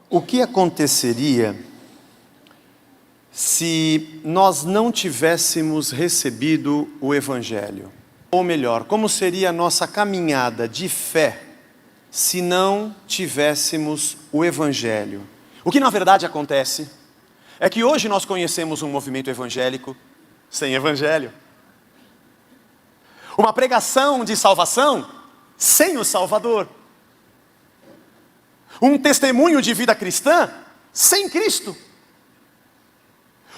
O que aconteceria se nós não tivéssemos recebido o Evangelho? Ou melhor, como seria a nossa caminhada de fé se não tivéssemos o Evangelho? O que na verdade acontece é que hoje nós conhecemos um movimento evangélico sem Evangelho. Uma pregação de salvação sem o Salvador. Um testemunho de vida cristã sem Cristo.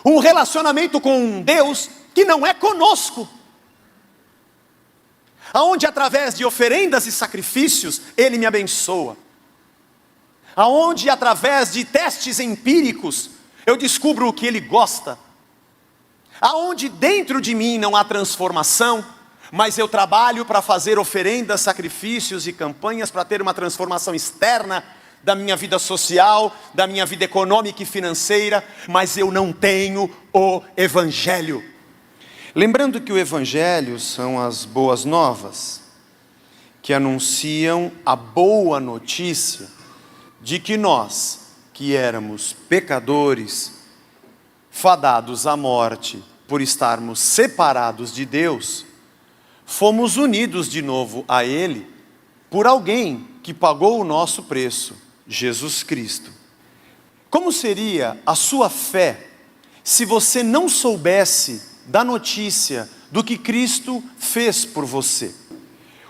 Um relacionamento com um Deus que não é conosco. Aonde através de oferendas e sacrifícios Ele me abençoa. Aonde através de testes empíricos eu descubro o que Ele gosta. Aonde dentro de mim não há transformação, mas eu trabalho para fazer oferendas, sacrifícios e campanhas para ter uma transformação externa da minha vida social, da minha vida econômica e financeira, mas eu não tenho o Evangelho. Lembrando que o Evangelho são as boas novas, que anunciam a boa notícia de que nós, que éramos pecadores, fadados à morte por estarmos separados de Deus, fomos unidos de novo a Ele por alguém que pagou o nosso preço, Jesus Cristo. Como seria a sua fé se você não soubesse da notícia do que Cristo fez por você?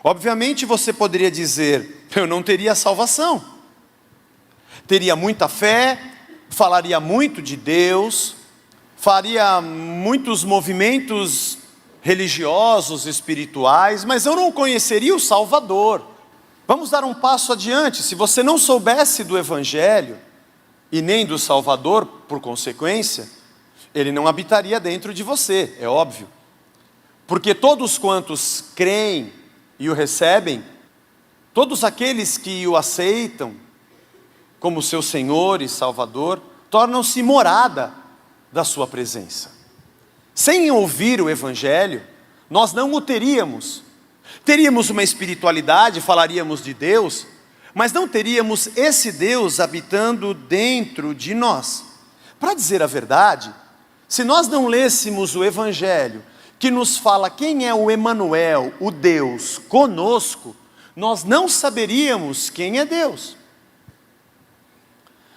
Obviamente você poderia dizer: eu não teria salvação. Teria muita fé, falaria muito de Deus, faria muitos movimentos religiosos, espirituais, mas eu não conheceria o Salvador. Vamos dar um passo adiante. Se você não soubesse do Evangelho, e nem do Salvador, por consequência, Ele não habitaria dentro de você, é óbvio. Porque todos quantos creem e o recebem, todos aqueles que o aceitam como seu Senhor e Salvador, tornam-se morada da sua presença. Sem ouvir o Evangelho, nós não o teríamos. Teríamos uma espiritualidade, falaríamos de Deus, mas não teríamos esse Deus habitando dentro de nós. Para dizer a verdade, se nós não lêssemos o Evangelho, que nos fala quem é o Emanuel, o Deus conosco, nós não saberíamos quem é Deus.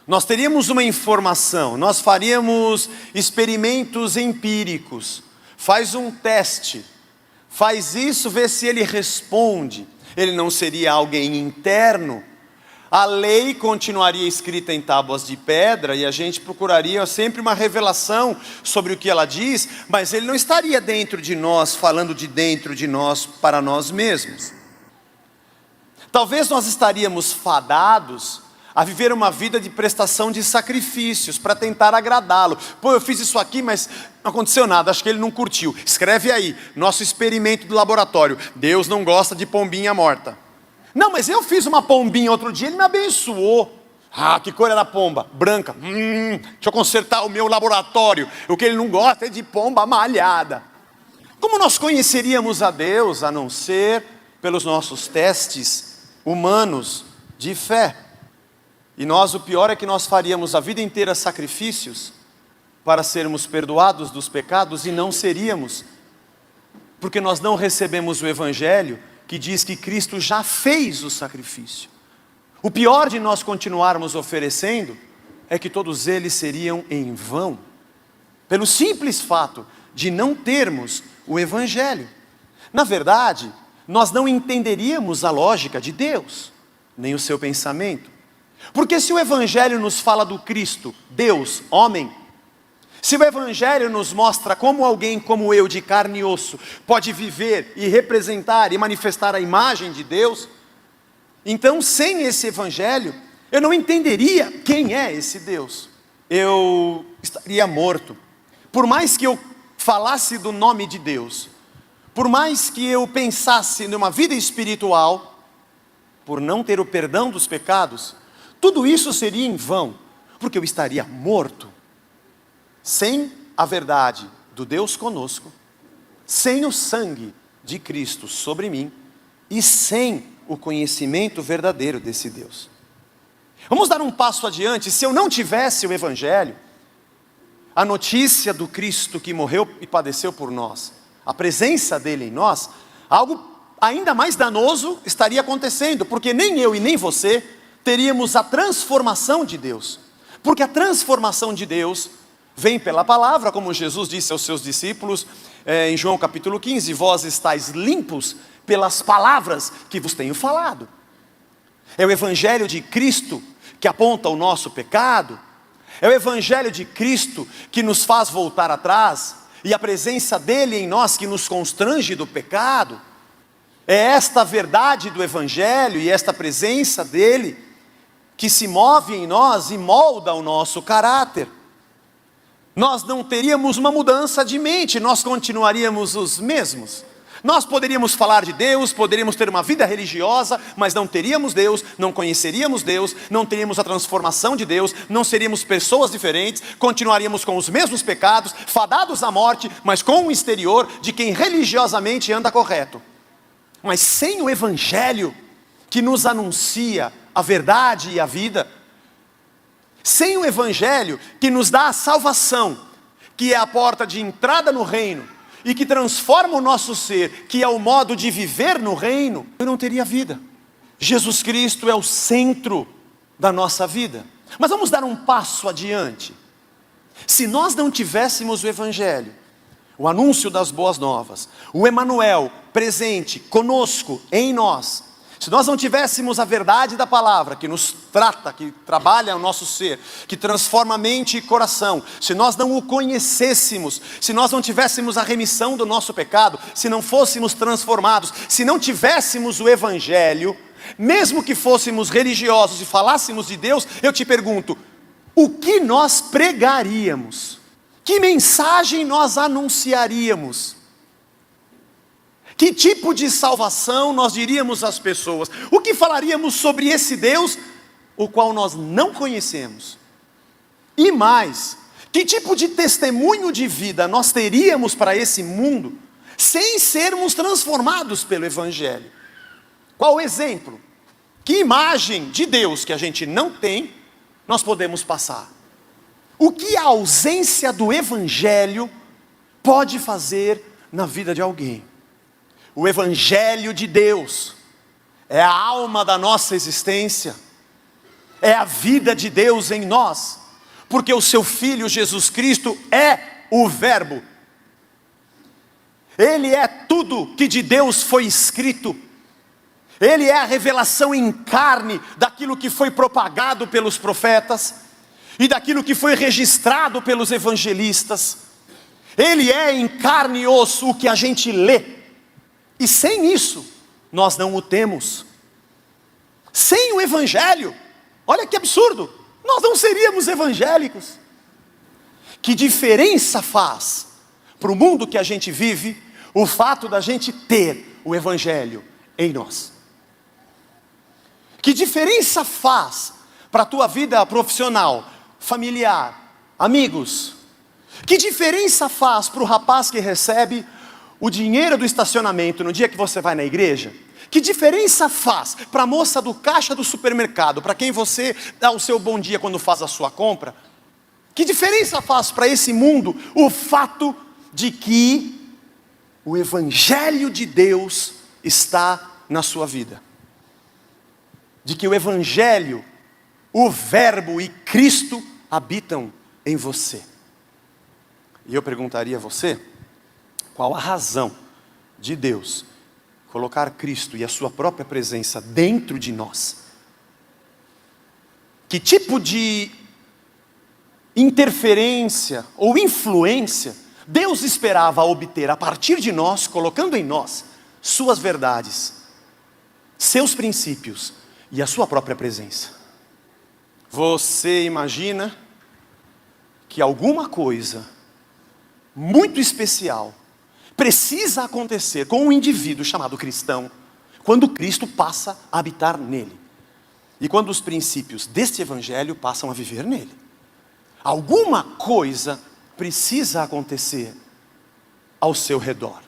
Nós teríamos uma informação, nós faríamos experimentos empíricos. Faz um teste, faz isso, vê se ele responde. Ele não seria alguém interno. A lei continuaria escrita em tábuas de pedra e a gente procuraria sempre uma revelação sobre o que ela diz, mas ele não estaria dentro de nós, falando de dentro de nós para nós mesmos. Talvez nós estaríamos fadados a viver uma vida de prestação de sacrifícios para tentar agradá-lo. Pô, eu fiz isso aqui, mas não aconteceu nada, acho que ele não curtiu. Escreve aí, nosso experimento do laboratório: Deus não gosta de pombinha morta. Não, mas eu fiz uma pombinha outro dia, ele me abençoou. Ah, que cor era a pomba? Branca. Deixa eu consertar o meu laboratório. O que ele não gosta é de pomba malhada. Como nós conheceríamos a Deus, a não ser pelos nossos testes humanos de fé? E nós, o pior é que nós faríamos a vida inteira sacrifícios para sermos perdoados dos pecados e não seríamos, porque nós não recebemos o Evangelho que diz que Cristo já fez o sacrifício. O pior de nós continuarmos oferecendo é que todos eles seriam em vão, pelo simples fato de não termos o Evangelho. Na verdade, nós não entenderíamos a lógica de Deus, nem o seu pensamento. Porque se o Evangelho nos fala do Cristo, Deus, homem, se o Evangelho nos mostra como alguém como eu, de carne e osso, pode viver e representar e manifestar a imagem de Deus, então sem esse Evangelho, eu não entenderia quem é esse Deus. Eu estaria morto. Por mais que eu falasse do nome de Deus, por mais que eu pensasse numa vida espiritual, por não ter o perdão dos pecados, tudo isso seria em vão, porque eu estaria morto. Sem a verdade do Deus conosco, sem o sangue de Cristo sobre mim e sem o conhecimento verdadeiro desse Deus. Vamos dar um passo adiante. Se eu não tivesse o Evangelho, a notícia do Cristo que morreu e padeceu por nós, a presença dele em nós, algo ainda mais danoso estaria acontecendo, porque nem eu e nem você teríamos a transformação de Deus, porque a transformação de Deus vem pela palavra, como Jesus disse aos seus discípulos, em João capítulo 15, vós estáis limpos pelas palavras que vos tenho falado. É o Evangelho de Cristo que aponta o nosso pecado, é o Evangelho de Cristo que nos faz voltar atrás, e a presença dele em nós que nos constrange do pecado. É esta verdade do Evangelho e esta presença dele que se move em nós e molda o nosso caráter. Nós não teríamos uma mudança de mente, nós continuaríamos os mesmos. Nós poderíamos falar de Deus, poderíamos ter uma vida religiosa, mas não teríamos Deus, não conheceríamos Deus, não teríamos a transformação de Deus, não seríamos pessoas diferentes, continuaríamos com os mesmos pecados, fadados à morte, mas com o exterior de quem religiosamente anda correto. Mas sem o Evangelho que nos anuncia a verdade e a vida, sem o Evangelho que nos dá a salvação, que é a porta de entrada no reino, e que transforma o nosso ser, que é o modo de viver no reino, eu não teria vida. Jesus Cristo é o centro da nossa vida. Mas vamos dar um passo adiante. Se nós não tivéssemos o Evangelho, o anúncio das boas novas, o Emanuel presente conosco, em nós, se nós não tivéssemos a verdade da palavra, que nos trata, que trabalha o nosso ser, que transforma mente e coração, se nós não o conhecêssemos, se nós não tivéssemos a remissão do nosso pecado, se não fôssemos transformados, se não tivéssemos o Evangelho, mesmo que fôssemos religiosos e falássemos de Deus, eu te pergunto, o que nós pregaríamos? Que mensagem nós anunciaríamos? Que tipo de salvação nós diríamos às pessoas? O que falaríamos sobre esse Deus, o qual nós não conhecemos? E mais, que tipo de testemunho de vida nós teríamos para esse mundo, sem sermos transformados pelo Evangelho? Qual o exemplo? Que imagem de Deus que a gente não tem, nós podemos passar? O que a ausência do Evangelho pode fazer na vida de alguém? O Evangelho de Deus é a alma da nossa existência, é a vida de Deus em nós, porque o seu Filho Jesus Cristo é o Verbo. Ele é tudo que de Deus foi escrito, ele é a revelação em carne daquilo que foi propagado pelos profetas, e daquilo que foi registrado pelos evangelistas. Ele é em carne e osso o que a gente lê, e sem isso, nós não o temos. Sem o Evangelho, olha que absurdo, nós não seríamos evangélicos. Que diferença faz para o mundo que a gente vive, o fato da gente ter o Evangelho em nós? Que diferença faz para a tua vida profissional, familiar, amigos? Que diferença faz para o rapaz que recebe o dinheiro do estacionamento no dia que você vai na igreja? Que diferença faz para a moça do caixa do supermercado, para quem você dá o seu bom dia quando faz a sua compra? Que diferença faz para esse mundo o fato de que o Evangelho de Deus está na sua vida? De que o Evangelho, o Verbo e Cristo habitam em você? E eu perguntaria a você, qual a razão de Deus colocar Cristo e a sua própria presença dentro de nós? Que tipo de interferência ou influência Deus esperava obter a partir de nós, colocando em nós suas verdades, seus princípios e a sua própria presença? Você imagina que alguma coisa muito especial precisa acontecer com um indivíduo chamado cristão, quando Cristo passa a habitar nele, e quando os princípios deste Evangelho passam a viver nele? Alguma coisa precisa acontecer ao seu redor.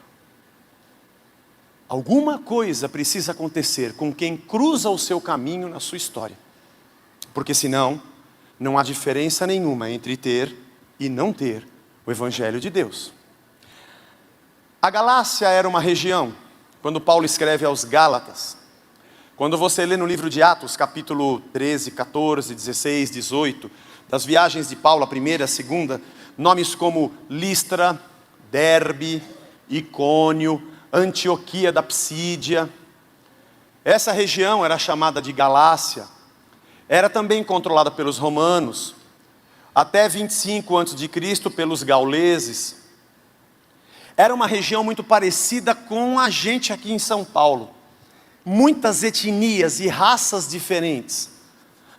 Alguma coisa precisa acontecer com quem cruza o seu caminho na sua história. Porque senão, não há diferença nenhuma entre ter e não ter o Evangelho de Deus. A Galácia era uma região, quando Paulo escreve aos Gálatas. Quando você lê no livro de Atos, capítulo 13, 14, 16, 18, das viagens de Paulo, a primeira, a segunda, nomes como Listra, Derbe, Icônio, Antioquia da Psídia. Essa região era chamada de Galácia. Era também controlada pelos romanos. Até 25 a.C. pelos gauleses. Era uma região muito parecida com a gente aqui em São Paulo. Muitas etnias e raças diferentes.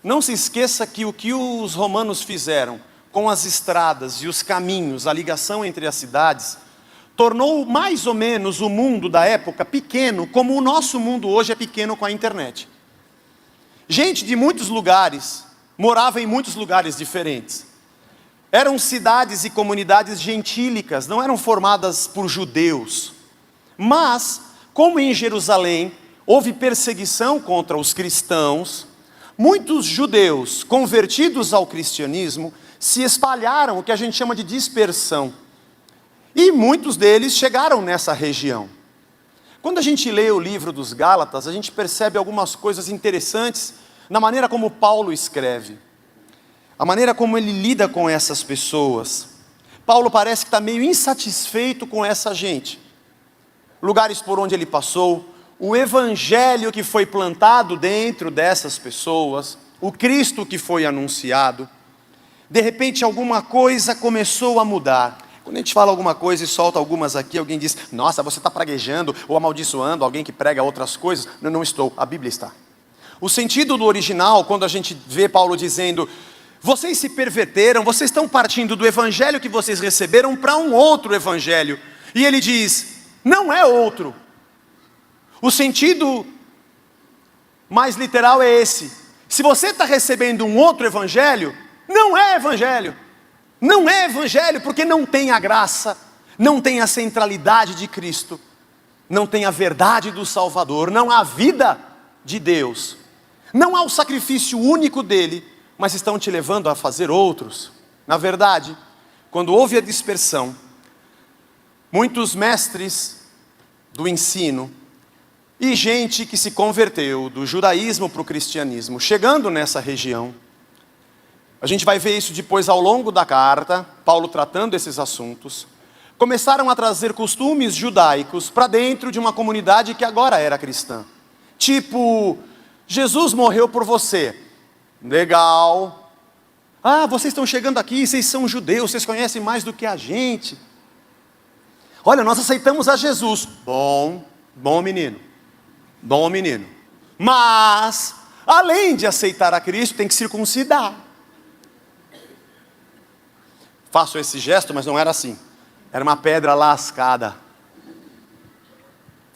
Não se esqueça que o que os romanos fizeram com as estradas e os caminhos, a ligação entre as cidades, tornou mais ou menos o mundo da época pequeno, como o nosso mundo hoje é pequeno com a internet. Gente de muitos lugares morava em muitos lugares diferentes. Eram cidades e comunidades gentílicas, não eram formadas por judeus. Mas, como em Jerusalém houve perseguição contra os cristãos, muitos judeus convertidos ao cristianismo se espalharam, o que a gente chama de dispersão. E muitos deles chegaram nessa região. Quando a gente lê o livro dos Gálatas, a gente percebe algumas coisas interessantes na maneira como Paulo escreve. A maneira como ele lida com essas pessoas. Paulo parece que está meio insatisfeito com essa gente. Lugares por onde ele passou, o evangelho que foi plantado dentro dessas pessoas, o Cristo que foi anunciado. De repente alguma coisa começou a mudar. Quando a gente fala alguma coisa e solta algumas aqui, alguém diz, nossa, você está praguejando ou amaldiçoando alguém que prega outras coisas. Não, não estou, a Bíblia está. O sentido do original, quando a gente vê Paulo dizendo, vocês se perverteram, vocês estão partindo do evangelho que vocês receberam para um outro evangelho. E ele diz, não é outro. O sentido mais literal é esse. Se você está recebendo um outro evangelho, não é evangelho. Não é evangelho porque não tem a graça, não tem a centralidade de Cristo, não tem a verdade do Salvador, não há a vida de Deus, não há o sacrifício único dele, mas estão te levando a fazer outros. Na verdade, quando houve a dispersão, muitos mestres do ensino e gente que se converteu do judaísmo para o cristianismo, chegando nessa região, a gente vai ver isso depois ao longo da carta, Paulo tratando esses assuntos, começaram a trazer costumes judaicos para dentro de uma comunidade que agora era cristã. Tipo, Jesus morreu por você. Legal. Ah, vocês estão chegando aqui, vocês são judeus, vocês conhecem mais do que a gente. Olha, nós aceitamos a Jesus. Bom menino. Bom menino. Mas, além de aceitar a Cristo, tem que circuncidar. Faço esse gesto, mas não era assim. Era uma pedra lascada.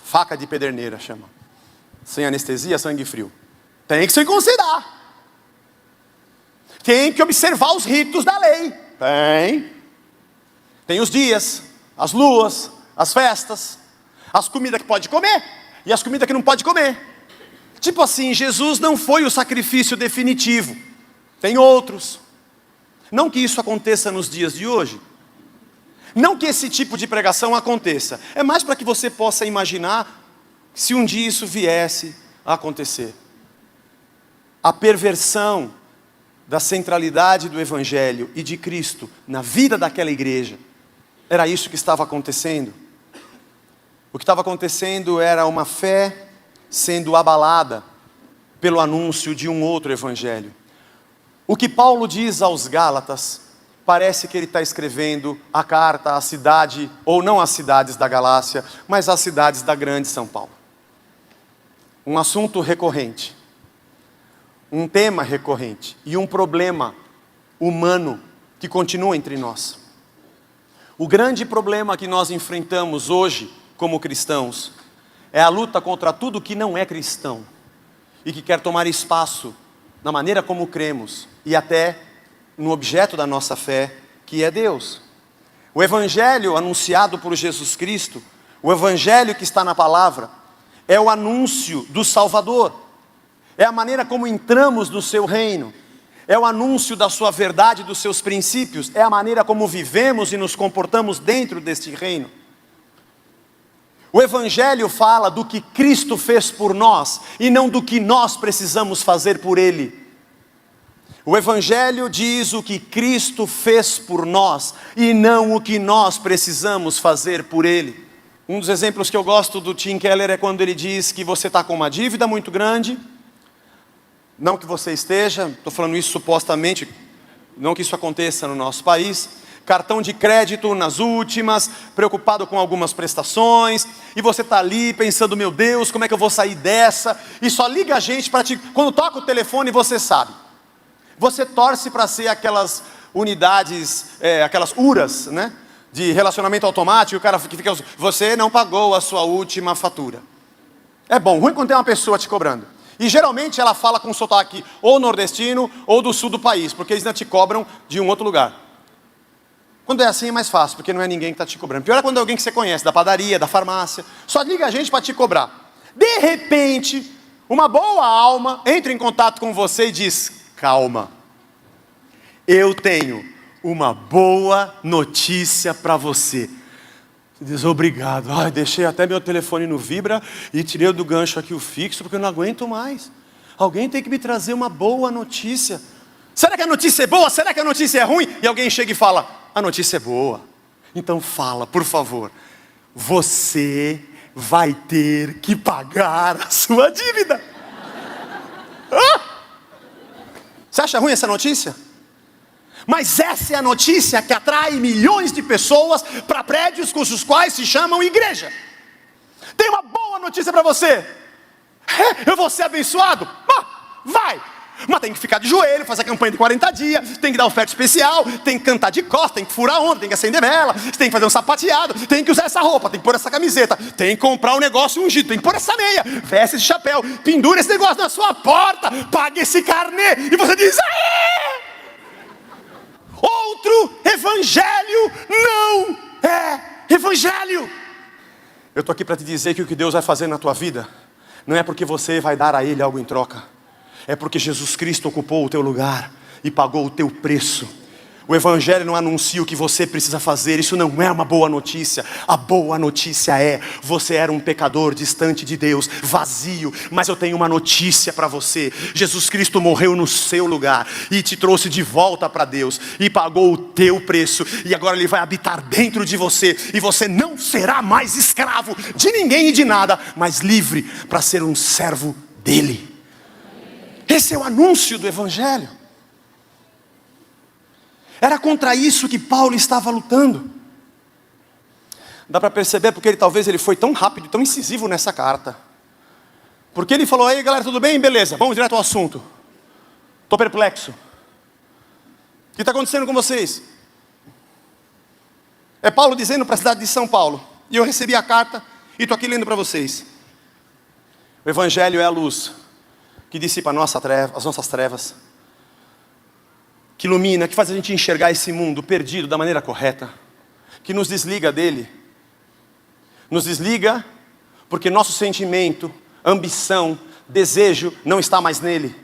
Faca de pederneira, chama. Sem anestesia, sangue frio. Tem que circuncidar. Tem que observar os ritos da lei. Tem os dias, as luas, as festas, as comidas que pode comer e as comidas que não pode comer. Tipo assim, Jesus não foi o sacrifício definitivo. Tem outros. Não que isso aconteça nos dias de hoje. Não que esse tipo de pregação aconteça. É mais para que você possa imaginar se um dia isso viesse a acontecer. A perversão da centralidade do Evangelho e de Cristo na vida daquela igreja. Era isso que estava acontecendo. O que estava acontecendo era uma fé sendo abalada pelo anúncio de um outro Evangelho. O que Paulo diz aos Gálatas, parece que ele está escrevendo a carta à cidade, ou não às cidades da Galácia, mas às cidades da grande São Paulo. Um assunto recorrente, um tema recorrente e um problema humano que continua entre nós. O grande problema que nós enfrentamos hoje, como cristãos, é a luta contra tudo que não é cristão e que quer tomar espaço na maneira como cremos e até no objeto da nossa fé, que é Deus. O Evangelho anunciado por Jesus Cristo, o Evangelho que está na palavra, é o anúncio do Salvador, é a maneira como entramos no seu reino, é o anúncio da sua verdade, dos seus princípios, é a maneira como vivemos e nos comportamos dentro deste reino. O Evangelho fala do que Cristo fez por nós e não do que nós precisamos fazer por Ele. O Evangelho diz o que Cristo fez por nós e não o que nós precisamos fazer por Ele. Um dos exemplos que eu gosto do Tim Keller é quando ele diz que você está com uma dívida muito grande, não que você esteja, estou falando isso supostamente, não que isso aconteça no nosso país, cartão de crédito nas últimas, preocupado com algumas prestações, e você está ali pensando, meu Deus, como é que eu vou sair dessa? E só liga a gente para te... Quando toca o telefone, você sabe. Você torce para ser aquelas unidades, aquelas URAs, né? De relacionamento automático, o cara fica, você não pagou a sua última fatura. É bom, ruim quando tem uma pessoa te cobrando. E geralmente ela fala com sotaque ou nordestino ou do sul do país, porque eles ainda te cobram de um outro lugar. Quando é assim é mais fácil, porque não é ninguém que está te cobrando. Pior é quando é alguém que você conhece, da padaria, da farmácia. Só liga a gente para te cobrar. De repente, uma boa alma entra em contato com você e diz, calma, eu tenho uma boa notícia para você. Você diz, obrigado. Ai, deixei até meu telefone no vibra e tirei do gancho aqui o fixo, porque eu não aguento mais. Alguém tem que me trazer uma boa notícia. Será que a notícia é boa? Será que a notícia é ruim? E alguém chega e fala, a notícia é boa. Então fala, por favor. Você vai ter que pagar a sua dívida. Você acha ruim essa notícia? Mas essa é a notícia que atrai milhões de pessoas para prédios cujos quais se chamam igreja. Tem uma boa notícia para você. Eu vou ser abençoado? Vai! Mas tem que ficar de joelho, fazer a campanha de 40 dias, tem que dar oferta especial, tem que cantar de costas, tem que furar onda, tem que acender vela, tem que fazer um sapateado, tem que usar essa roupa, tem que pôr essa camiseta, tem que comprar um negócio ungido, tem que pôr essa meia, veste esse chapéu, pendura esse negócio na sua porta, pague esse carnê, e você diz, aê! Outro evangelho não é evangelho. Eu estou aqui para te dizer que o que Deus vai fazer na tua vida não é porque você vai dar a Ele algo em troca, é porque Jesus Cristo ocupou o teu lugar e pagou o teu preço. O Evangelho não anuncia o que você precisa fazer, isso não é uma boa notícia. A boa notícia é, você era um pecador distante de Deus, vazio, mas eu tenho uma notícia para você. Jesus Cristo morreu no seu lugar e te trouxe de volta para Deus e pagou o teu preço, e agora Ele vai habitar dentro de você, e você não será mais escravo de ninguém e de nada, mas livre para ser um servo dEle. Esse é o anúncio do Evangelho. Era contra isso que Paulo estava lutando. Dá para perceber porque talvez ele foi tão rápido, tão incisivo nessa carta. Porque ele falou, aí galera, tudo bem? Beleza, vamos direto ao assunto. Estou perplexo. O que está acontecendo com vocês? É Paulo dizendo para a cidade de São Paulo. E eu recebi a carta e estou aqui lendo para vocês. O Evangelho é a luz que dissipa as nossas trevas, que ilumina, que faz a gente enxergar esse mundo perdido da maneira correta, que nos desliga dele. Nos desliga porque nosso sentimento, ambição, desejo não está mais nele.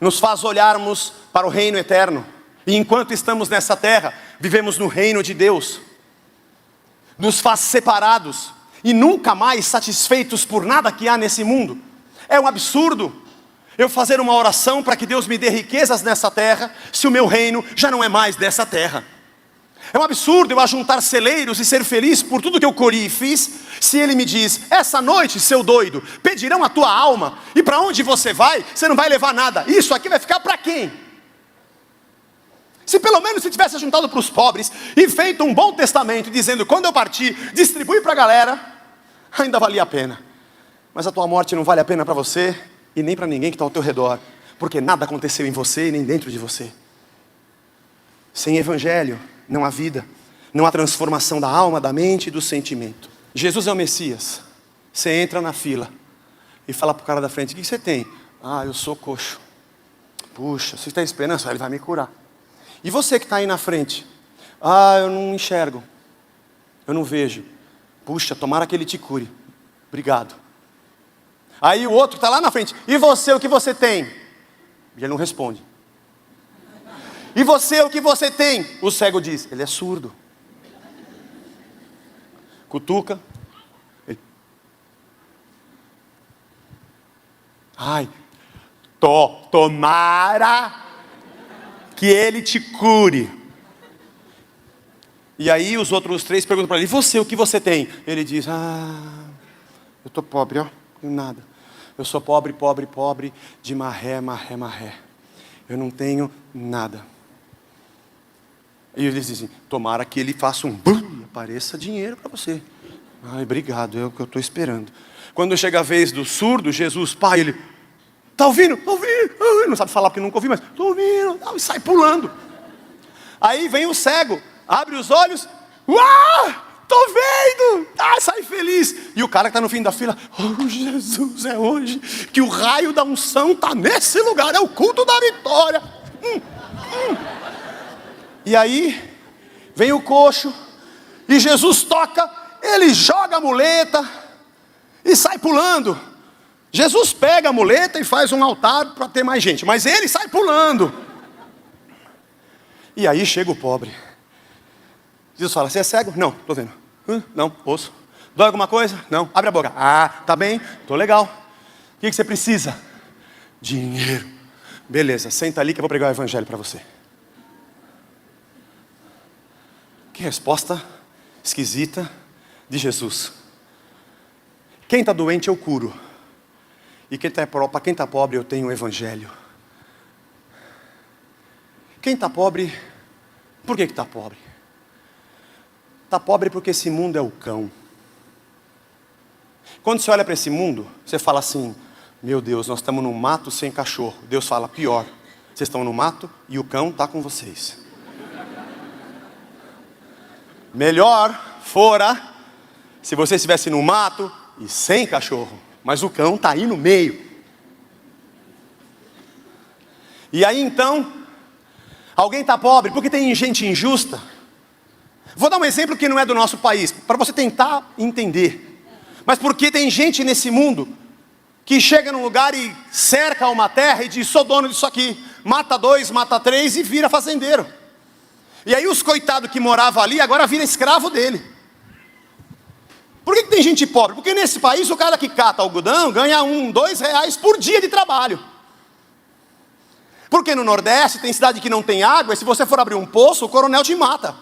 Nos faz olharmos para o reino eterno. E enquanto estamos nessa terra, vivemos no reino de Deus. Nos faz separados e nunca mais satisfeitos por nada que há nesse mundo. É um absurdo eu fazer uma oração para que Deus me dê riquezas nessa terra, se o meu reino já não é mais dessa terra. É um absurdo eu ajuntar celeiros e ser feliz por tudo que eu colhi e fiz, se Ele me diz, essa noite, seu doido, pedirão a tua alma, e para onde você não vai levar nada. Isso aqui vai ficar para quem? Se pelo menos você tivesse ajuntado para os pobres, e feito um bom testamento, dizendo, quando eu partir, distribui para a galera, ainda valia a pena. Mas a tua morte não vale a pena para você, e nem para ninguém que está ao teu redor, porque nada aconteceu em você e nem dentro de você. Sem Evangelho não há vida, não há transformação da alma, da mente e do sentimento. Jesus é o Messias. Você entra na fila e fala para o cara da frente, o que você tem? Ah, eu sou coxo. Puxa, você tem esperança? Ele vai me curar. E você que está aí na frente? Ah, eu não enxergo, eu não vejo. Puxa, tomara que Ele te cure. Obrigado. Aí o outro está lá na frente, e você, o que você tem? E ele não responde. E você, o que você tem? O cego diz, ele é surdo. Cutuca. Ele... Ai, tomara que ele te cure. E aí os outros 3 perguntam para ele, e você, o que você tem? Ele diz, eu estou pobre, ó, nada. Eu sou pobre, de marré. Eu não tenho nada. E eles dizem, tomara que ele faça um bum e apareça dinheiro para você. Ai, obrigado, é o que eu estou esperando. Quando chega a vez do surdo, Jesus, pai, ele, tá ouvindo? Tá ouvindo? Não sabe falar porque nunca ouviu, mas tô ouvindo. E sai pulando. Aí vem o cego, abre os olhos, tô vendo, sai feliz. E o cara que está no fim da fila, oh Jesus, é hoje que o raio da unção está nesse lugar, é o culto da vitória. E aí, vem o coxo, e Jesus toca, ele joga a muleta, e sai pulando. Jesus pega a muleta e faz um altar para ter mais gente, mas ele sai pulando. E aí chega o pobre. Jesus fala, você é cego? Não, estou vendo. Não, ouço. Dói alguma coisa? Não, abre a boca. Tá bem, estou legal. O que você precisa? Dinheiro. Beleza, senta ali que eu vou pregar o evangelho para você. Que resposta esquisita de Jesus. Quem está doente eu curo. E para quem está pobre eu tenho o evangelho. Quem está pobre, por que está pobre? Está pobre porque esse mundo é o cão. Quando você olha para esse mundo, você fala assim, meu Deus, nós estamos num mato sem cachorro. Deus fala, pior, vocês estão no mato e o cão está com vocês. Melhor fora se você estivesse no mato e sem cachorro, mas o cão está aí no meio. E aí então, alguém está pobre porque tem gente injusta. Vou dar um exemplo que não é do nosso país, para você tentar entender. Mas porque tem gente nesse mundo que chega num lugar e cerca uma terra e diz, sou dono disso aqui. Mata 2, mata 3 e vira fazendeiro. E aí os coitados que moravam ali agora vira escravo dele. Por que tem gente pobre? Porque nesse país o cara que cata algodão ganha R$2 por dia de trabalho. Porque no Nordeste tem cidade que não tem água, e se você for abrir um poço, o coronel te mata.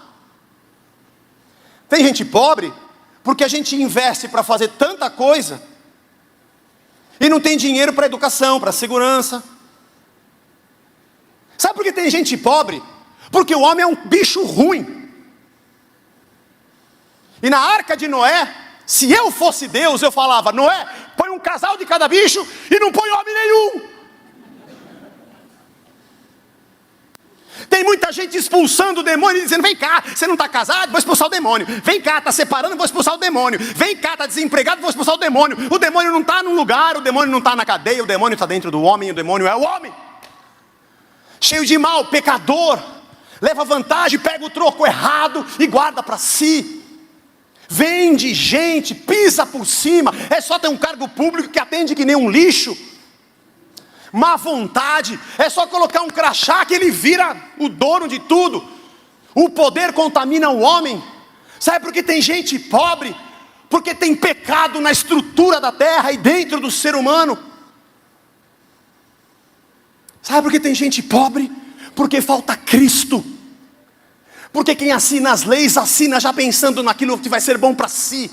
Tem gente pobre porque a gente investe para fazer tanta coisa e não tem dinheiro para educação, para segurança. Sabe por que tem gente pobre? Porque o homem é um bicho ruim. E na arca de Noé, se eu fosse Deus, eu falava, Noé, põe um casal de cada bicho e não põe homem nenhum. Tem muita gente expulsando o demônio e dizendo, vem cá, você não está casado, vou expulsar o demônio. Vem cá, está separando, vou expulsar o demônio. Vem cá, está desempregado, vou expulsar o demônio. O demônio não está num lugar, o demônio não está na cadeia, o demônio está dentro do homem, o demônio é o homem. Cheio de mal, pecador, leva vantagem, pega o troco errado e guarda para si. Vende gente, pisa por cima, é só ter um cargo público que atende que nem um lixo. Má vontade, é só colocar um crachá que ele vira o dono de tudo. O poder contamina o homem. Sabe por que tem gente pobre? Porque tem pecado na estrutura da terra e dentro do ser humano. Sabe por que tem gente pobre? Porque falta Cristo. Porque quem assina as leis, assina já pensando naquilo que vai ser bom para si.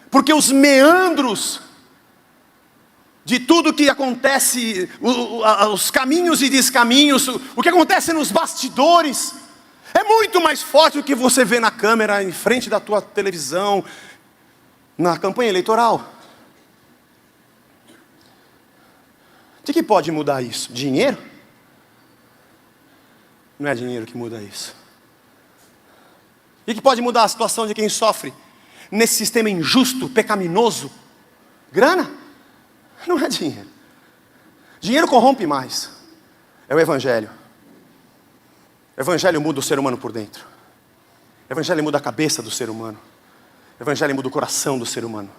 Porque os meandros de tudo que acontece, os caminhos e descaminhos, o que acontece nos bastidores, é muito mais forte do que você vê na câmera, em frente da tua televisão, na campanha eleitoral. O que pode mudar isso? Dinheiro? Não é dinheiro que muda isso. E que pode mudar a situação de quem sofre nesse sistema injusto, pecaminoso? Grana? Não é dinheiro. Dinheiro corrompe mais. É o Evangelho. O Evangelho muda o ser humano por dentro. O Evangelho muda a cabeça do ser humano. O Evangelho muda o coração do ser humano.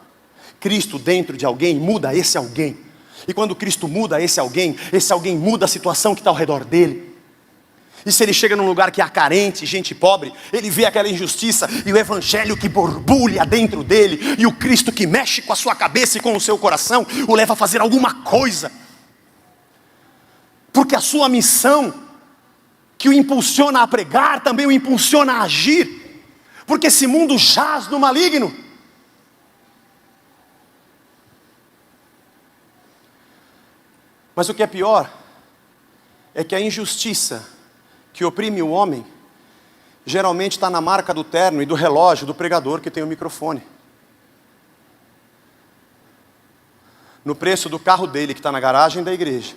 Cristo dentro de alguém muda esse alguém. E quando Cristo muda esse alguém muda a situação que está ao redor dele. E se ele chega num lugar que há carente, gente pobre, ele vê aquela injustiça e o evangelho que borbulha dentro dele, e o Cristo que mexe com a sua cabeça e com o seu coração, o leva a fazer alguma coisa. Porque a sua missão, que o impulsiona a pregar, também o impulsiona a agir. Porque esse mundo jaz no maligno. Mas o que é pior, é que a injustiça que oprime o homem, geralmente está na marca do terno e do relógio do pregador que tem o microfone. No preço do carro dele que está na garagem da igreja.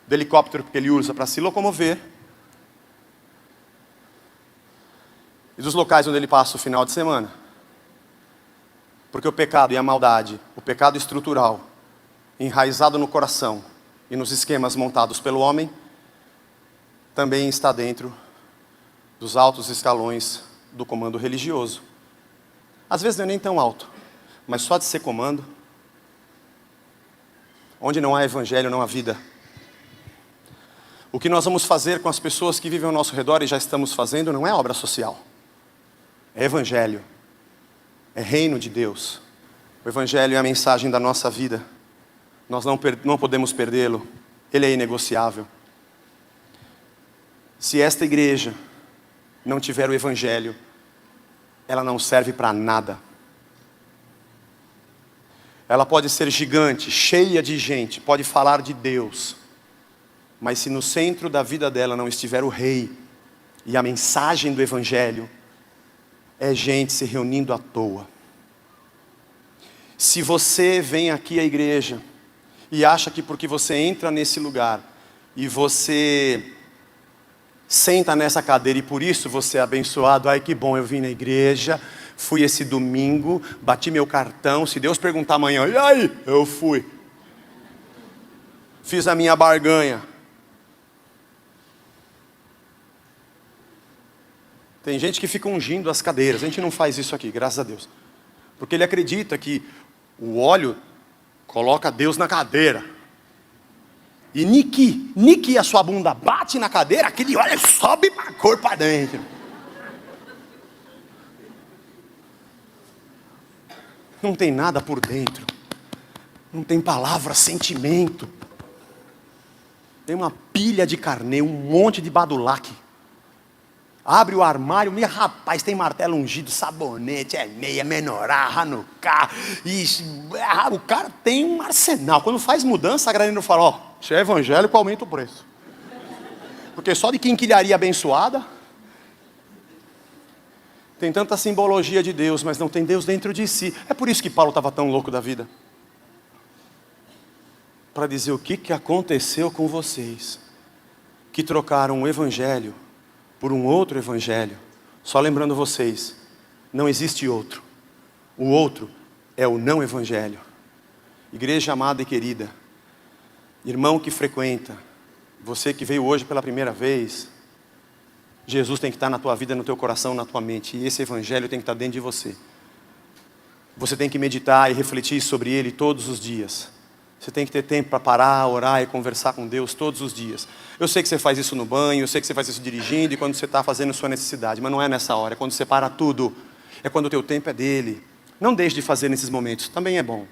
Do helicóptero que ele usa para se locomover. E dos locais onde ele passa o final de semana. Porque o pecado e a maldade, o pecado estrutural, enraizado no coração e nos esquemas montados pelo homem, também está dentro dos altos escalões do comando religioso. Às vezes não é nem tão alto, mas só de ser comando. Onde não há evangelho, não há vida. O que nós vamos fazer com as pessoas que vivem ao nosso redor e já estamos fazendo não é obra social. É evangelho. É reino de Deus. O evangelho é a mensagem da nossa vida. Nós não podemos perdê-lo. Ele é inegociável. Se esta igreja não tiver o evangelho, ela não serve para nada. Ela pode ser gigante, cheia de gente, pode falar de Deus, mas se no centro da vida dela não estiver o rei e a mensagem do evangelho, é gente se reunindo à toa. Se você vem aqui à igreja e acha que porque você entra nesse lugar e você senta nessa cadeira e por isso você é abençoado, ai que bom, eu vim na igreja, fui esse domingo, bati meu cartão, se Deus perguntar amanhã, e aí? Eu fui. Fiz a minha barganha. Tem gente que fica ungindo as cadeiras, a gente não faz isso aqui, graças a Deus. Porque ele acredita que o óleo coloca Deus na cadeira. E nique a sua bunda bate na cadeira, aquele óleo sobe para cor para dentro. Não tem nada por dentro. Não tem palavra, sentimento. Tem uma pilha de carnê, um monte de badulaque. Abre o armário, meu rapaz, tem martelo ungido, sabonete, é meia, menorá, hanukkah. O cara tem um arsenal. Quando faz mudança, a galera fala, ó, se é evangélico, aumenta o preço. Porque só de quinquilharia abençoada, tem tanta simbologia de Deus, mas não tem Deus dentro de si. É por isso que Paulo estava tão louco da vida. Para dizer o que aconteceu com vocês, que trocaram o evangelho por um outro evangelho. Só lembrando vocês, não existe outro. O outro é o não evangelho. Igreja amada e querida, irmão que frequenta, você que veio hoje pela primeira vez, Jesus tem que estar na tua vida, no teu coração, na tua mente. E esse evangelho tem que estar dentro de você. Você tem que meditar e refletir sobre ele todos os dias. Você tem que ter tempo para parar, orar e conversar com Deus todos os dias. Eu sei que você faz isso no banho, eu sei que você faz isso dirigindo e quando você está fazendo sua necessidade. Mas não é nessa hora, é quando você para tudo. É quando o teu tempo é dele. Não deixe de fazer nesses momentos, também é bom.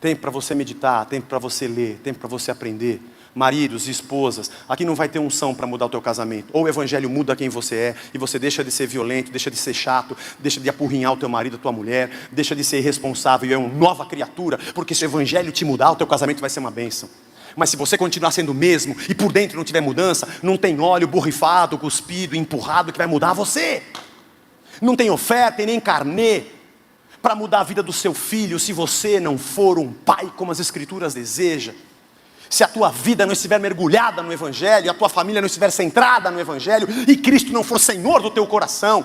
Tempo para você meditar, tempo para você ler, tempo para você aprender. Maridos, esposas, aqui não vai ter unção para mudar o teu casamento. Ou o evangelho muda quem você é, e você deixa de ser violento, deixa de ser chato, deixa de apurrinhar o teu marido, a tua mulher, deixa de ser irresponsável e é uma nova criatura, porque se o evangelho te mudar, o teu casamento vai ser uma bênção. Mas se você continuar sendo o mesmo, e por dentro não tiver mudança, não tem óleo borrifado, cuspido, empurrado que vai mudar você. Não tem oferta e nem carnê para mudar a vida do seu filho, se você não for um pai como as escrituras desejam. Se a tua vida não estiver mergulhada no evangelho, a tua família não estiver centrada no evangelho, e Cristo não for Senhor do teu coração.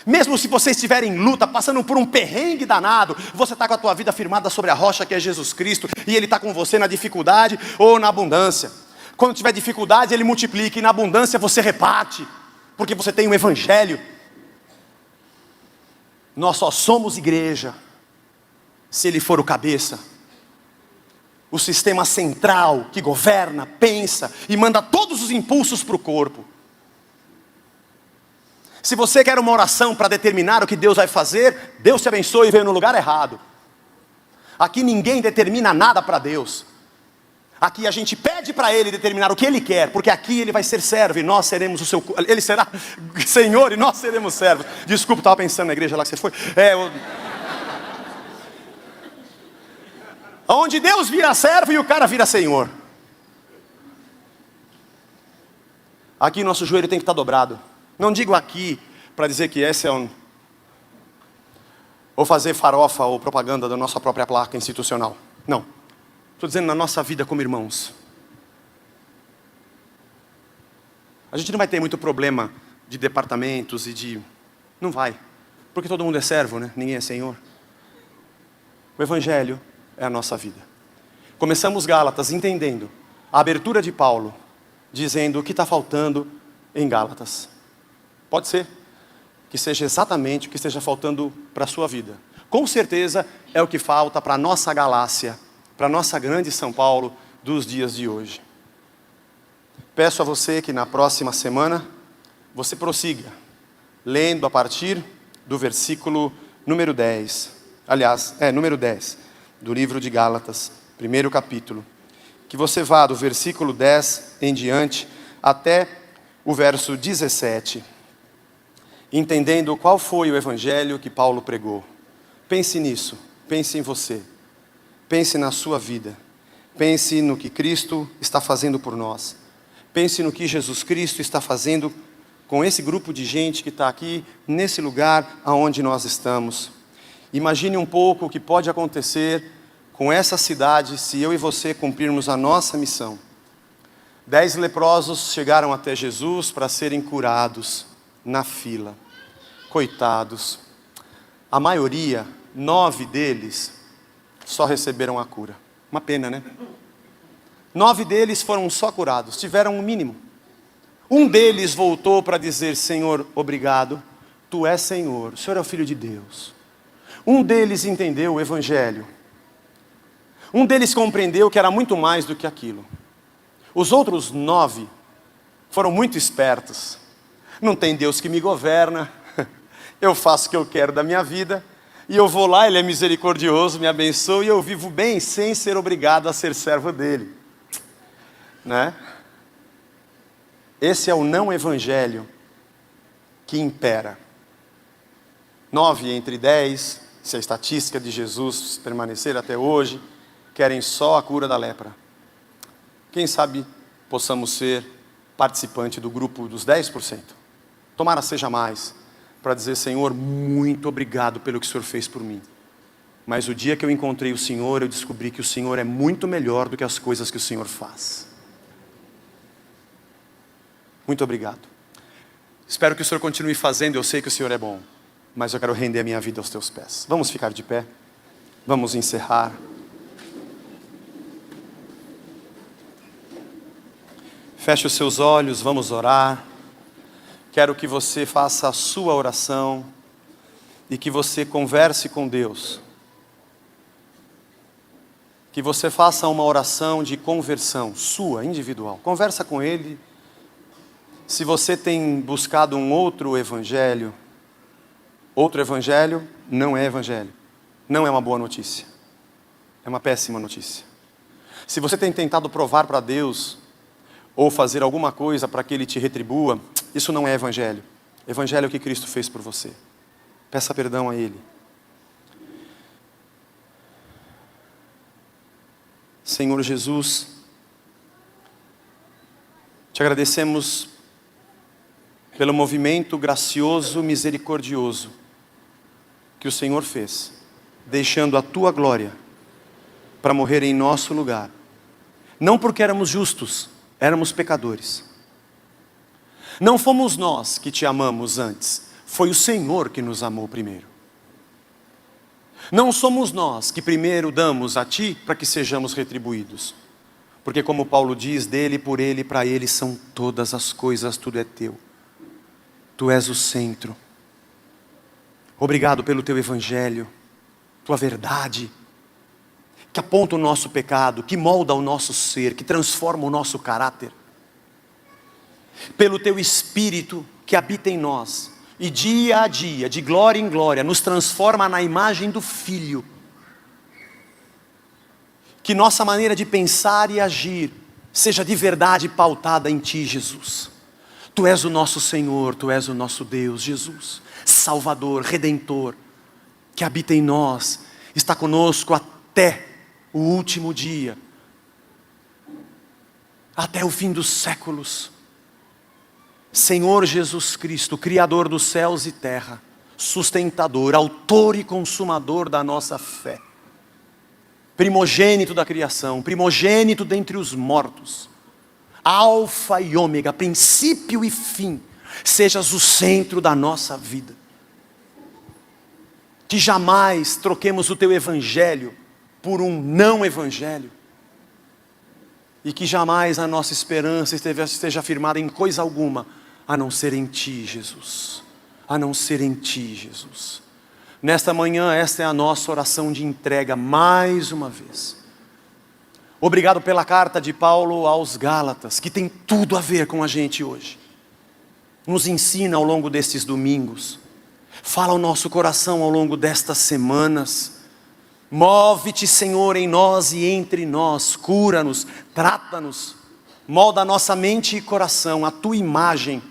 Mesmo se você estiver em luta, passando por um perrengue danado, você está com a tua vida firmada sobre a rocha que é Jesus Cristo, e Ele está com você na dificuldade ou na abundância. Quando tiver dificuldade, Ele multiplica, e na abundância você reparte, porque você tem um evangelho. Nós só somos igreja se Ele for o cabeça. o sistema central que governa, pensa e manda todos os impulsos para o corpo. Se você quer uma oração para determinar o que Deus vai fazer, Deus te abençoe e veio no lugar errado. Aqui ninguém determina nada para Deus. Aqui a gente pede para Ele determinar o que Ele quer, porque aqui Ele vai ser servo e nós seremos o seu... Ele será Senhor e nós seremos servos. Desculpa, estava pensando na igreja lá que você foi. Onde Deus vira servo e o cara vira Senhor. Aqui nosso joelho tem que estar dobrado. Não digo aqui para dizer que esse é ou fazer farofa ou propaganda da nossa própria placa institucional. Não. Estou dizendo na nossa vida como irmãos. A gente não vai ter muito problema de departamentos e de... Não vai. Porque todo mundo é servo, né? Ninguém é senhor. O Evangelho é a nossa vida. Começamos Gálatas entendendo a abertura de Paulo, dizendo o que está faltando em Gálatas. Pode ser que seja exatamente o que esteja faltando para a sua vida. Com certeza é o que falta para a nossa Galácia, para a nossa grande São Paulo dos dias de hoje. Peço a você que na próxima semana você prossiga, lendo a partir do versículo número 10. Aliás, número 10, do livro de Gálatas, primeiro capítulo. Que você vá do versículo 10 em diante até o verso 17. Entendendo qual foi o evangelho que Paulo pregou. Pense nisso, pense em você. Pense na sua vida. Pense no que Cristo está fazendo por nós. Pense no que Jesus Cristo está fazendo com esse grupo de gente que está aqui, nesse lugar aonde nós estamos. Imagine um pouco o que pode acontecer com essa cidade se eu e você cumprirmos a nossa missão. 10 leprosos chegaram até Jesus para serem curados na fila. Coitados. A maioria, 9 deles, só receberam a cura. Uma pena, né? 9 deles foram só curados, tiveram o mínimo. Um deles voltou para dizer: Senhor, obrigado, Tu és Senhor, o Senhor é o Filho de Deus. Um deles entendeu o Evangelho. Um deles compreendeu que era muito mais do que aquilo. Os outros 9 foram muito espertos. Não tem Deus que me governa, eu faço o que eu quero da minha vida, e eu vou lá, Ele é misericordioso, me abençoa, e eu vivo bem sem ser obrigado a ser servo dEle. Né? Esse é o não evangelho que impera. 9 entre 10, se a estatística de Jesus permanecer até hoje, querem só a cura da lepra. Quem sabe possamos ser participante do grupo dos 10%. Tomara seja mais, para dizer: Senhor, muito obrigado pelo que o Senhor fez por mim. Mas o dia que eu encontrei o Senhor, eu descobri que o Senhor é muito melhor do que as coisas que o Senhor faz. Muito obrigado. Espero que o Senhor continue fazendo, eu sei que o Senhor é bom, mas eu quero render a minha vida aos teus pés. Vamos ficar de pé? Vamos encerrar. Feche os seus olhos, vamos orar. Quero que você faça a sua oração e que você converse com Deus. Que você faça uma oração de conversão, sua, individual. Conversa com Ele. Se você tem buscado um outro evangelho não é evangelho. Não é uma boa notícia. É uma péssima notícia. Se você tem tentado provar para Deus ou fazer alguma coisa para que Ele te retribua, isso não é evangelho. Evangelho é o que Cristo fez por você. Peça perdão a Ele. Senhor Jesus, te agradecemos pelo movimento gracioso, misericordioso que o Senhor fez, deixando a Tua glória para morrer em nosso lugar. Não porque éramos justos, éramos pecadores. Não fomos nós que te amamos antes, foi o Senhor que nos amou primeiro. Não somos nós que primeiro damos a Ti para que sejamos retribuídos. Porque como Paulo diz, dele, por Ele, para Ele são todas as coisas, tudo é Teu. Tu és o centro. Obrigado pelo Teu Evangelho, Tua verdade, que aponta o nosso pecado, que molda o nosso ser, que transforma o nosso caráter. Pelo teu Espírito que habita em nós, e dia a dia, de glória em glória, nos transforma na imagem do Filho. Que nossa maneira de pensar e agir seja de verdade pautada em Ti, Jesus. Tu és o nosso Senhor, Tu és o nosso Deus, Jesus, Salvador, Redentor, que habita em nós, está conosco até o último dia, até o fim dos séculos. Senhor Jesus Cristo, Criador dos céus e terra, sustentador, autor e consumador da nossa fé, primogênito da criação, primogênito dentre os mortos, Alfa e Ômega, princípio e fim, sejas o centro da nossa vida. Que jamais troquemos o Teu Evangelho por um não Evangelho. E que jamais a nossa esperança esteja firmada em coisa alguma, a não ser em Ti, Jesus. A não ser em Ti, Jesus. Nesta manhã, esta é a nossa oração de entrega, mais uma vez. Obrigado pela carta de Paulo aos Gálatas, que tem tudo a ver com a gente hoje. Nos ensina ao longo destes domingos. Fala ao nosso coração ao longo destas semanas. Move-te, Senhor, em nós e entre nós. Cura-nos, trata-nos. Molda a nossa mente e coração, a Tua imagem,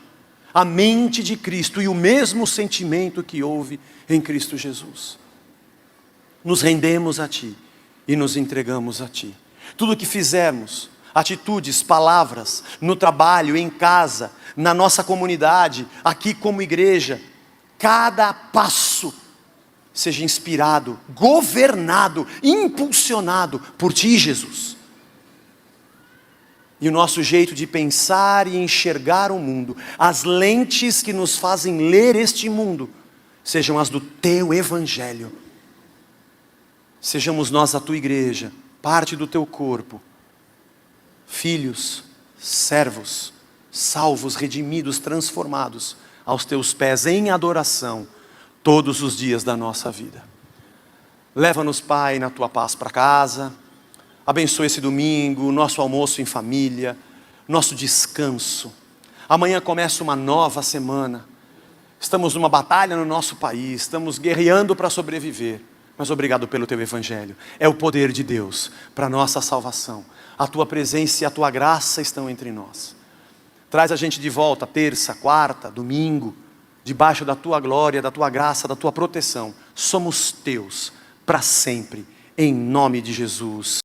a mente de Cristo e o mesmo sentimento que houve em Cristo Jesus. Nos rendemos a Ti e nos entregamos a Ti. Tudo o que fizermos, atitudes, palavras, no trabalho, em casa, na nossa comunidade, aqui como igreja, cada passo seja inspirado, governado, impulsionado por Ti, Jesus. E o nosso jeito de pensar e enxergar o mundo, as lentes que nos fazem ler este mundo, sejam as do Teu Evangelho. Sejamos nós a Tua igreja, parte do Teu corpo, filhos, servos, salvos, redimidos, transformados aos Teus pés em adoração, todos os dias da nossa vida. Leva-nos, Pai, na Tua paz para casa. Abençoe esse domingo, nosso almoço em família, nosso descanso. Amanhã começa uma nova semana. Estamos numa batalha no nosso país, estamos guerreando para sobreviver. Mas obrigado pelo Teu Evangelho. É o poder de Deus para a nossa salvação. A Tua presença e a Tua graça estão entre nós. Traz a gente de volta, terça, quarta, domingo, debaixo da Tua glória, da Tua graça, da Tua proteção. Somos Teus para sempre, em nome de Jesus.